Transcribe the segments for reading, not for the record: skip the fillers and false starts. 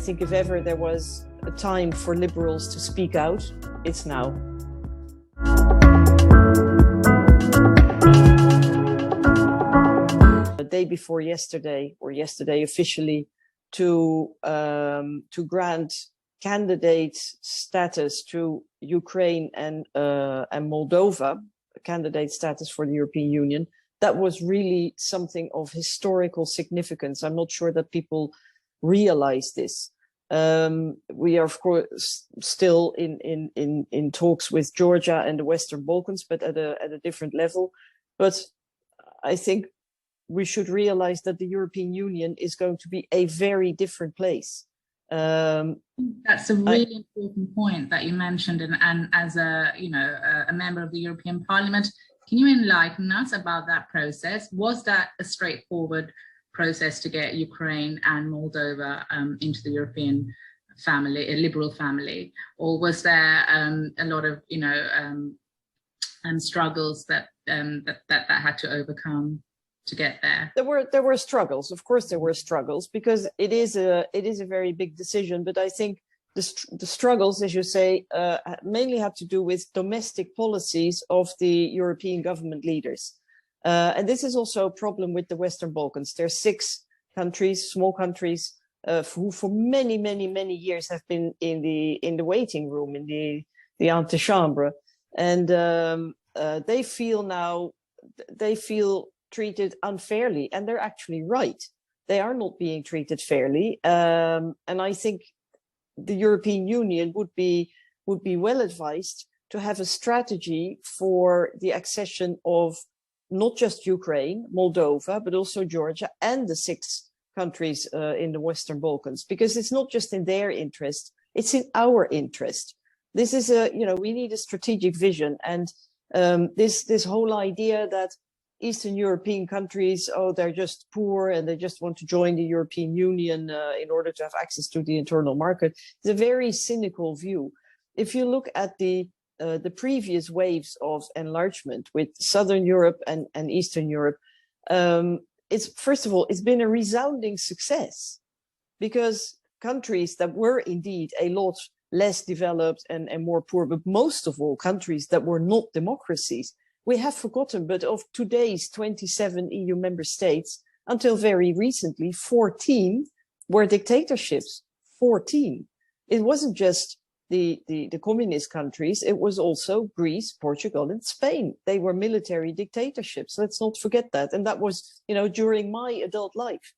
think if ever there was a time for liberals to speak out, it's now. The day before yesterday, or yesterday officially, to grant candidate status to Ukraine and Moldova, candidate status for the European Union, that was really something of historical significance. I'm not sure that people realize this. We are, of course, still in talks with Georgia and the Western Balkans, but at a different level. But I think we should realize that the European Union is going to be a very different place. That's a really important point that you mentioned, and as a member of the European Parliament, can you enlighten us about that process? Was that a straightforward process to get Ukraine and Moldova into the European family, a liberal family, or was there a lot of struggles that had to overcome to get there? There were struggles. Of course, there were struggles, because it is a very big decision. But I think the struggles, as you say, mainly have to do with domestic policies of the European government leaders. And this is also a problem with the Western Balkans. There are 6 countries, small countries, who for many, many, many years have been in the waiting room, in the antechambre, and they feel treated unfairly, and they're actually right. They are not being treated fairly, and I think the European Union would be well advised to have a strategy for the accession of not just Ukraine, Moldova, but also Georgia and the 6 countries in the Western Balkans, because it's not just in their interest, it's in our interest. This is we need a strategic vision, and this whole idea that Eastern European countries, they're just poor and they just want to join the European Union in order to have access to the internal market, is a very cynical view. If you look at the previous waves of enlargement with Southern Europe and Eastern Europe, first of all, it's been a resounding success, because countries that were indeed a lot less developed and more poor, but most of all countries that were not democracies, we have forgotten, but of today's 27 EU member states, until very recently, 14 were dictatorships. 14. It wasn't just the communist countries, it was also Greece, Portugal, and Spain. They were military dictatorships. Let's not forget that. And that was, during my adult life.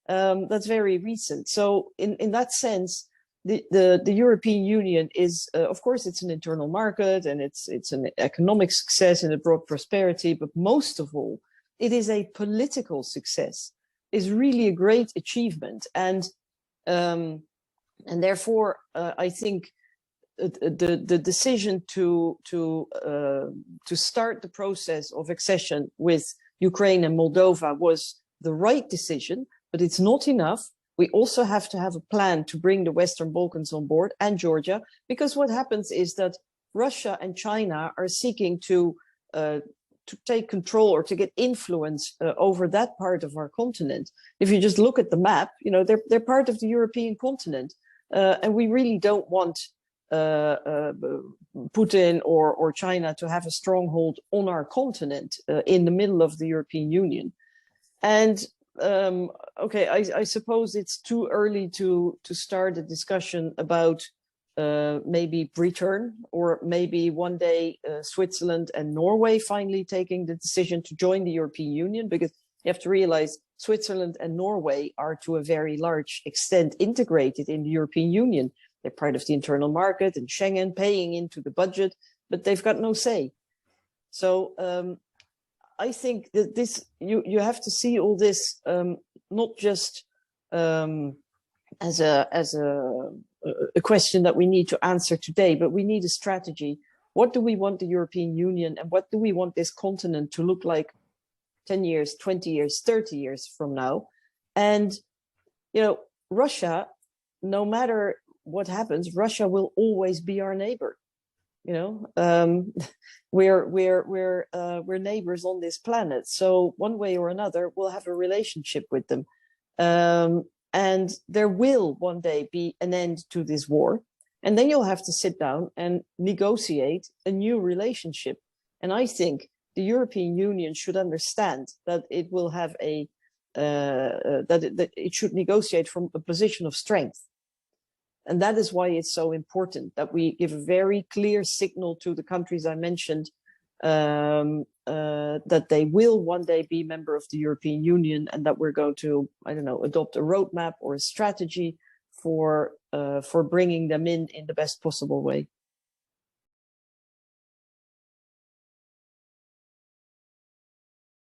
That's very recent. So in that sense, the European Union is, of course, it's an internal market, and it's an economic success and a broad prosperity, but most of all, it is a political success. It's really a great achievement, and therefore, I think the decision to start the process of accession with Ukraine and Moldova was the right decision, but it's not enough. We also have to have a plan to bring the Western Balkans on board, and Georgia, because what happens is that Russia and China are seeking to take control or to get influence over that part of our continent. If you just look at the map, they're part of the European continent, and we really don't want Putin or China to have a stronghold on our continent in the middle of the European Union. And I suppose it's too early to start a discussion about maybe return, or maybe one day Switzerland and Norway finally taking the decision to join the European Union, because you have to realize Switzerland and Norway are to a very large extent integrated in the European Union. They're part of the internal market and Schengen, paying into the budget, but they've got no say. So I think that you have to see all this not just as a question that we need to answer today, but we need a strategy. What do we want the European Union, and what do we want this continent to look like 10 years, 20 years, 30 years from now? And Russia, no matter what happens, Russia will always be our neighbor. We're neighbors on this planet, so one way or another we'll have a relationship with them. and there will one day be an end to this war. And then you'll have to sit down and negotiate a new relationship. And I think the European Union should understand that it will have that it should negotiate from a position of strength. And that is why it's so important that we give a very clear signal to the countries I mentioned, that they will one day be member of the European Union, and that we're going to, I don't know, adopt a roadmap or a strategy for bringing them in the best possible way.